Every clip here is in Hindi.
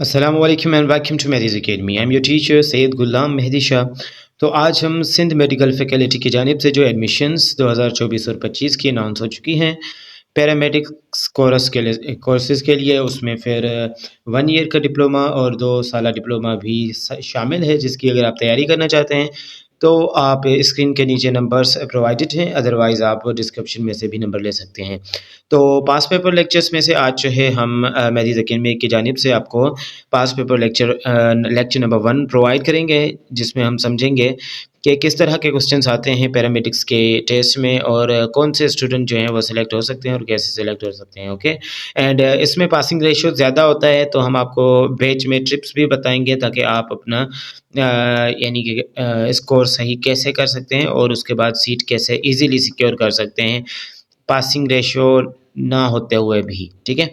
Assalamu alaikum and welcome to Mehdi's Academy. I'm your teacher Syed गुलाम मेहदी शाह। तो आज हम सिंध मेडिकल फैकल्टी की जानिब से जो एडमिशन्स 2024 और 25 की अनाउंस हो चुकी हैं पैरामेडिक्स कोर्सेज़ के लिए, उसमें फिर 1 ईयर का डिप्लोमा और 2 साल डिप्लोमा भी शामिल है, जिसकी अगर आप तैयारी करना चाहते हैं तो आप स्क्रीन के नीचे नंबर्स प्रोवाइडेड हैं, अदरवाइज़ आप डिस्क्रिप्शन में से भी नंबर ले सकते हैं। तो पास पेपर लेक्चर्स में से आज जो है हम मेहदीज़ अकेडमी की जानिब से आपको पास पेपर लेक्चर नंबर 1 प्रोवाइड करेंगे, जिसमें हम समझेंगे कि किस तरह के क्वेश्चंस आते हैं पैरामेडिक्स के टेस्ट में और कौन से स्टूडेंट जो हैं वो सिलेक्ट हो सकते हैं और कैसे सिलेक्ट हो सकते हैं। ओके, एंड इसमें पासिंग रेशियो ज़्यादा होता है, तो हम आपको बैच में ट्रिप्स भी बताएंगे ताकि आप अपना यानी कि स्कोर सही कैसे कर सकते हैं और उसके बाद सीट कैसे इजीली सिक्योर कर सकते हैं पासिंग रेशियो ना होते हुए भी। ठीक है,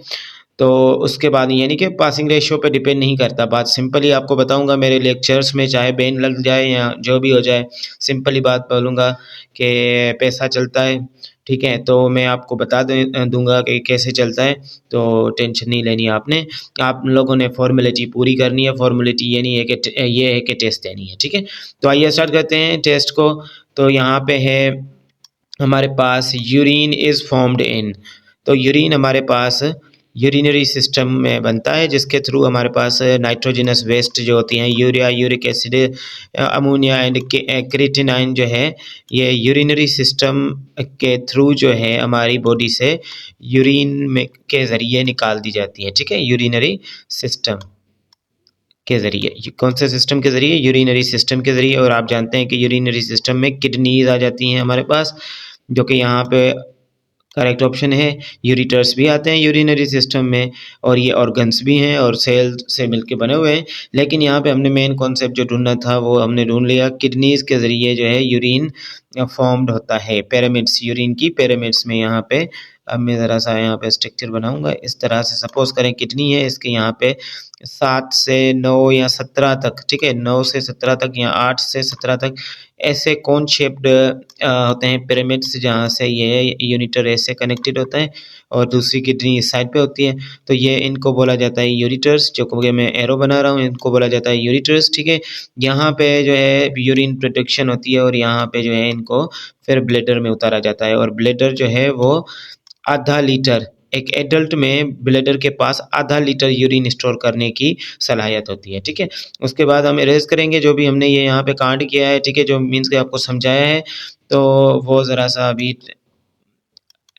तो उसके बाद यानी कि पासिंग रेशियो पे डिपेंड नहीं करता। बात सिंपली आपको बताऊंगा मेरे लेक्चर्स में, चाहे बैन लग जाए या जो भी हो जाए, सिंपली बात बोलूँगा कि पैसा चलता है। ठीक है, तो मैं आपको बता दूंगा कि कैसे चलता है, तो टेंशन नहीं लेनी आपने। आप लोगों ने फॉर्मेलिटी पूरी करनी है। फॉर्मेलिटी ये है कि टेस्ट देनी है। ठीक है, तो आइए स्टार्ट करते हैं टेस्ट को। तो यहाँ पे है हमारे पास यूरिन इज़ फॉर्म्ड इन, तो यूरिन हमारे पास यूरिनरी सिस्टम में बनता है, जिसके थ्रू हमारे पास नाइट्रोजनस वेस्ट जो होती हैं, urea, uric acid, ammonia and creatinine जो है, ये यूरिनरी सिस्टम के थ्रू जो है हमारी बॉडी से यूरिन में के ज़रिए निकाल दी जाती है। ठीक है, यूरिनरी सिस्टम के ज़रिए। कौन से सिस्टम के ज़रिए? यूरिनरी सिस्टम के ज़रिए। और आप जानते हैं कि यूरिनरी सिस्टम में किडनीज आ जाती हैं हमारे पास, जो कि यहाँ पे करेक्ट ऑप्शन है। यूरिटर्स भी आते हैं यूरिनरी सिस्टम में, और ये ऑर्गन्स भी हैं और सेल से मिलके बने हुए हैं। लेकिन यहाँ पे हमने मेन कॉन्सेप्ट जो ढूंढना था वो हमने ढूंढ लिया। किडनीज के ज़रिए जो है यूरिन फॉर्म्ड होता है, पिरामिड्स, यूरिन की पिरामिड्स में। यहाँ पे अब मैं ज़रा सा यहाँ पे स्ट्रक्चर बनाऊंगा इस तरह से। सपोज करें किडनी है, इसके यहाँ पे 7 से 9 या 17 तक, ठीक है, 9 से 17 तक या 8 से 17 तक ऐसे कौन शेप्ड होते हैं पिरामिड्स, जहाँ से ये यूनिटर ऐसे कनेक्टेड होता है और दूसरी किडनी इस साइड पे होती है। तो ये इनको बोला जाता है यूरिटर्स, जो कि मैं एरो बना रहा हूँ, इनको बोला जाता है यूरिटर्स। ठीक है, यहाँ पे जो है यूरिन प्रोडक्शन होती है और यहाँ पे जो है इनको फिर ब्लैडर में उतारा जाता है। और ब्लैडर जो है वो आधा लीटर, एक एडल्ट में ब्लैडर के पास आधा लीटर यूरिन स्टोर करने की सलाहियत होती है। ठीक है, उसके बाद हम इरेज करेंगे जो भी हमने ये यहाँ पे कांड किया है। ठीक है, जो मीन्स के आपको समझाया है, तो वो ज़रा सा अभी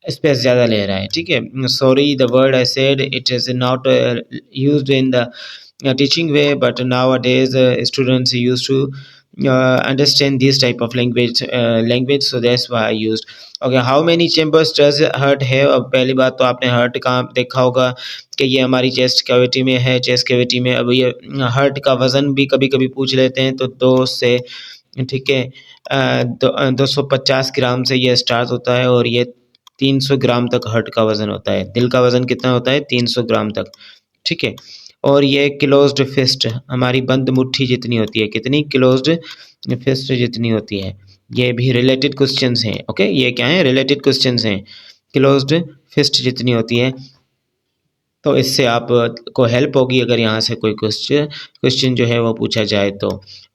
स्पेस ज़्यादा ले रहा है। ठीक है, sorry the word I said it is not used in the teaching way, but nowadays students used to understand this type of language, so that's why I used. Okay, how many chambers does heart have? अब पहली बात तो आपने हार्ट का देखा होगा कि ये हमारी चेस्ट कैविटी में है। चेस्ट कैविटी में अब ये हार्ट का वज़न भी कभी कभी पूछ लेते हैं, तो 2 से, ठीक है, 250 ग्राम से ये स्टार्ट होता है और ये 300 ग्राम तक हार्ट का वज़न होता है। दिल का वज़न कितना होता है? 300 ग्राम तक। ठीक है, और ये क्लोज्ड फिस्ट हमारी बंद मुट्ठी जितनी होती है, कितनी? क्लोज्ड फिस्ट जितनी होती है। ये भी रिलेटेड क्वेश्चंस हैं। ओके, ये क्या है? रिलेटेड क्वेश्चंस हैं। क्लोज्ड फिस्ट जितनी होती है, तो इससे आप को हेल्प होगी अगर यहाँ से कोई क्वेश्चन जो है वो पूछा जाए तो।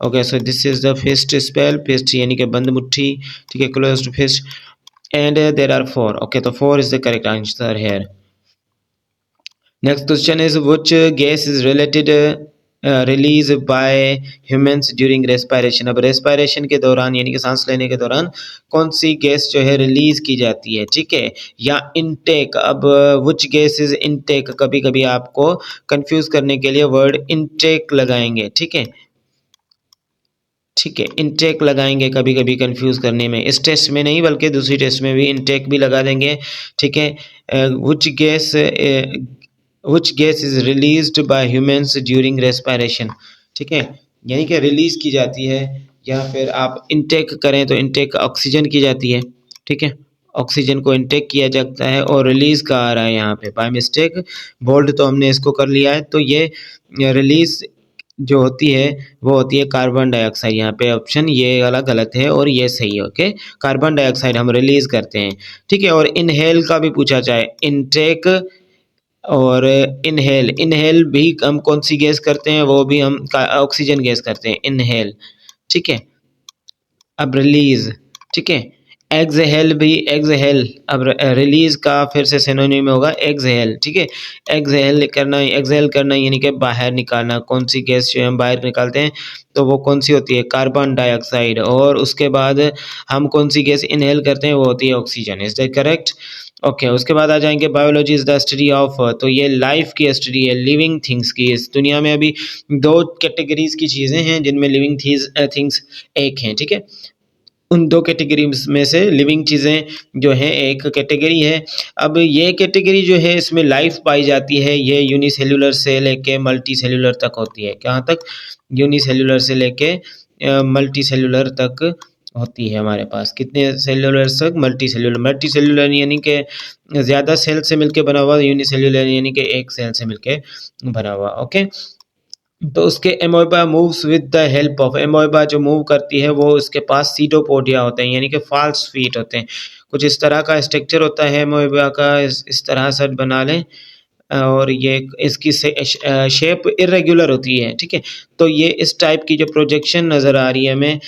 Okay, so this is the fist spell. Fist यानी कि बंद मुट्ठी। ठीक है, closed fist, and there are 4। Okay, तो 4 is the correct answer here. Next question is which gas is released by humans during respiration? अब respiration के दौरान यानी कि सांस लेने के दौरान कौन सी गैस जो है रिलीज की जाती है? ठीक है, या इनटेक। अब which gas is intake, कभी कभी आपको कंफ्यूज करने के लिए वर्ड इनटेक लगाएंगे। ठीक है, ठीक है, इनटेक लगाएंगे कभी कभी कंफ्यूज करने में। इस टेस्ट में नहीं बल्कि दूसरी टेस्ट में भी इनटेक भी लगा देंगे। ठीक है, which gas is released by humans during respiration? ठीक है, यानी कि रिलीज की जाती है, या फिर आप इनटेक करें तो इनटेक ऑक्सीजन की जाती है। ठीक है, ऑक्सीजन को इनटेक किया जाता है और रिलीज का आ रहा है यहाँ पे बाय मिस्टेक। बोल्ड तो हमने इसको कर लिया है, तो ये रिलीज जो होती है वो होती है कार्बन डाइऑक्साइड। यहाँ पे ऑप्शन ये वाला गलत है और ये सही है। ओके, कार्बन डाइऑक्साइड हम रिलीज करते हैं। ठीक है, और इनहेल का भी पूछा जाए, इनटेक और इनहेल, इनहेल भी हम कौन सी गैस करते हैं, वो भी हम ऑक्सीजन गैस करते हैं, इनहेल, ठीक है। अब रिलीज, ठीक है। एक्सहेल भी, एक्सहेल, अब रिलीज का फिर से सिनोनिम होगा एक्सहेल, ठीक है। एक्सहेल करना, एक्सहेल करना यानी कि बाहर निकालना, कौन सी गैस जो हम बाहर निकालते हैं तो वो कौन सी होती है, कार्बन डाइऑक्साइड, और उसके बाद हम कौन सी गैस इनहेल करते हैं वो होती है oxygen. Is that correct? Okay, उसके बाद आ जाएंगे biology is the study of, तो ये लाइफ की स्टडी है, लिविंग थिंग्स की। इस दुनिया में अभी दो कैटेगरीज की चीज़ें हैं जिनमें लिविंग थिंग्स एक हैं, ठीक है। उन दो कैटेगरीज में से लिविंग चीज़ें जो हैं एक कैटेगरी है। अब ये कैटेगरी जो है इसमें लाइफ पाई जाती है, ये यूनिसेल्युलर से लेके मल्टी सेल्युलर तक होती है। कहाँ तक? यूनिसेल्युलर से लेके मल्टी सेल्युलर तक होती है हमारे पास। कितने सेल्युलर तक? Multi cellular. मल्टी सेल्युलर यानी कि ज़्यादा सेल से मिलके बना हुआ, यूनिसेल्युलर यानी कि एक सेल से मिलके बना हुआ। ओके, तो उसके amoeba moves with the help of, amoeba जो मूव करती है वो उसके पास सीटोपोडिया होते हैं यानी कि फॉल्स फीट होते हैं। कुछ इस तरह का स्ट्रक्चर होता है एमोइबा का, इस तरह से बना लें, और ये इसकी शेप इरेगुलर होती है, ठीक है। तो ये इस टाइप की जो प्रोजेक्शन नज़र आ रही है हमें,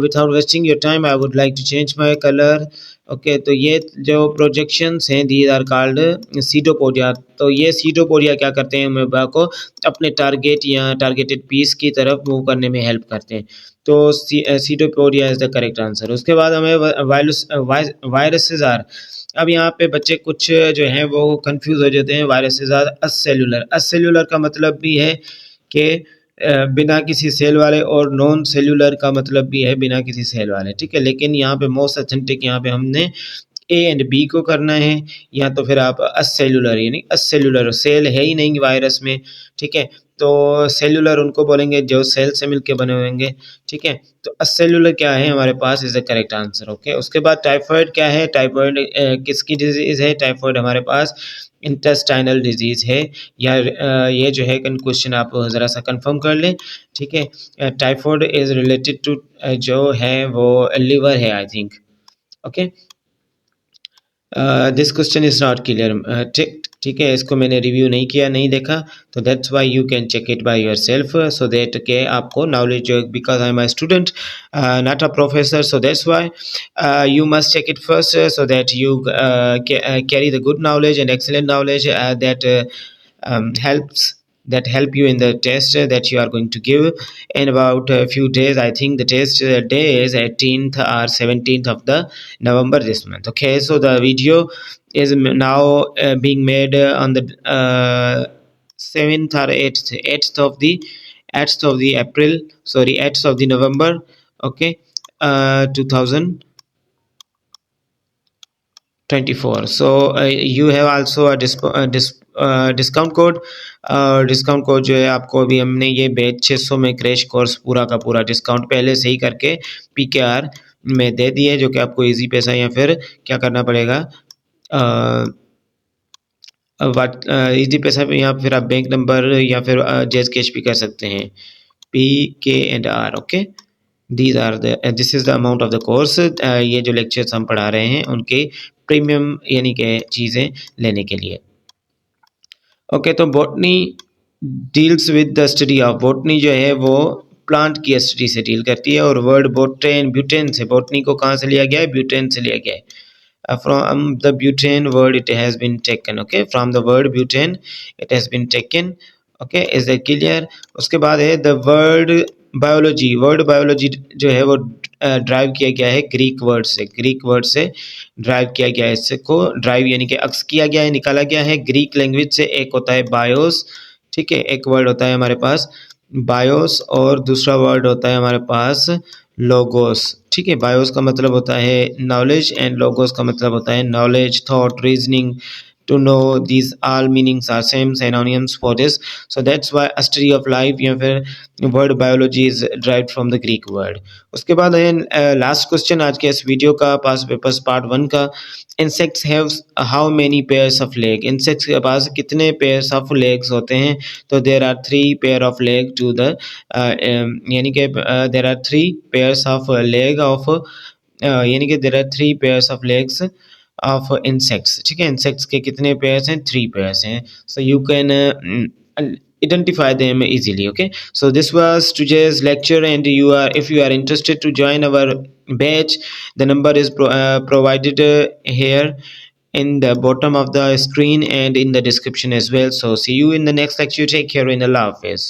without wasting your time I would like to change my colour. Okay, तो ये जो प्रोजेक्शंस हैं दीज आर कॉल्ड सीटोपोडिया। तो ये सीटोपोडिया क्या करते हैं, अमीबा को अपने टारगेट या टारगेटेड पीस की तरफ मूव करने में हेल्प करते हैं। तो सीटोपोडिया इज द करेक्ट आंसर। उसके बाद हमें वायरसेस आर, अब यहाँ पे बच्चे कुछ जो हैं वो कंफ्यूज हो जाते हैं। वायरसेस आर असेल्युलर, असेल्युलर का मतलब भी है कि बिना किसी सेल वाले, और नॉन सेल्युलर का मतलब भी है बिना किसी सेल वाले, ठीक है। लेकिन यहाँ पे मोस्ट ऑथेंटिक यहाँ पे हमने ए एंड बी को करना है, या तो फिर आप असेल्युलर, यानी असेल्युलर सेल है ही नहीं वायरस में, ठीक है। तो सेल्युलर उनको बोलेंगे जो सेल से मिलके बने होंगे, ठीक है। तो असेल्युलर क्या है हमारे पास, is the correct answer. Okay, उसके बाद टाइफाइड क्या है, टाइफाइड किसकी डिजीज है, टाइफाइड हमारे पास इंटेस्टाइनल डिजीज है, या ये जो है क्वेश्चन आप ज़रा सा कंफर्म कर लें, ठीक है। टाइफाइड इज रिलेटेड टू जो है वो लिवर है I think. Okay, this question is not clear, ठीक है, इसको मैंने रिव्यू नहीं किया, नहीं देखा, तो that's why you can check it by yourself, so that के आपको knowledge, because I am a student not a professor, so that's why you must check it first, so that you carry the good knowledge and excellent knowledge that helps, that help you in the test that you are going to give in about a few days. I think the test day is 18th or 17th of the November this month. Okay, so the video is now being made on the 7th or 8th of the 8th of the April, sorry, 8th of the November. Okay, 2024. So you have also a discount code, discount code जो है आपको अभी हमने ये बैच 600 में क्रैश कोर्स पूरा का पूरा डिस्काउंट पहले से ही करके PKR में दे दिए, जो कि आपको इजी पैसा या फिर क्या करना पड़ेगा, इजी पैसा पे, या फिर आप बैंक नंबर या फिर जैज कैश भी कर सकते हैं, PKR। Okay, this is the amount of the course. ये जो लेक्चर्स हम पढ़ा रहे हैं उनके प्रीमियम यानी कि चीज़ें लेने के लिए। ओके, तो botany deals with the study of, botany जो है वो प्लांट की स्टडी से डील करती है, और वर्ड बोटेन, ब्यूटेन से, बॉटनी को कहाँ से लिया गया है, ब्यूटेन से लिया गया है। From the butane word it has been taken. Okay, from the word butane it has been taken. Okay, is that clear? उसके बाद है the word biology, word biology जो है वो ड्राइव किया गया है ग्रीक वर्ड से, ग्रीक वर्ड से ड्राइव किया गया है, इसको ड्राइव यानी कि अक्स किया गया है, निकाला गया है ग्रीक लैंग्वेज से। एक होता है बायोस, ठीक है, एक वर्ड होता है हमारे पास बायोस, और दूसरा वर्ड होता है हमारे पास लोगोस, ठीक है। बायोस का मतलब होता है नॉलेज, एंड लोगोस का मतलब होता है knowledge, thought, reasoning, to know these all meanings are same synonyms for this, so that's why a study of life या फिर word biology is derived from the Greek word। उसके बाद है लास्ट क्वेश्चन आज के इस वीडियो का, पास पेपर्स पार्ट 1 का। insects have how many pairs of leg, insects के पास कितने pairs of legs होते हैं, तो there are 3 pair of leg to the यानी कि there are 3 pairs of leg of यानी कि there are 3 pairs of legs of insects, ठीक है। इंसेक्ट्स के कितने पेयर्स हैं? 3 पेयर्स हैं। So you can identify them easily. Okay, so this was today's lecture, and you are, if you are interested to join our batch, the number is provided here in the bottom of the screen and in the description as well. So see you in the next lecture. Take care, in Allah Hafiz.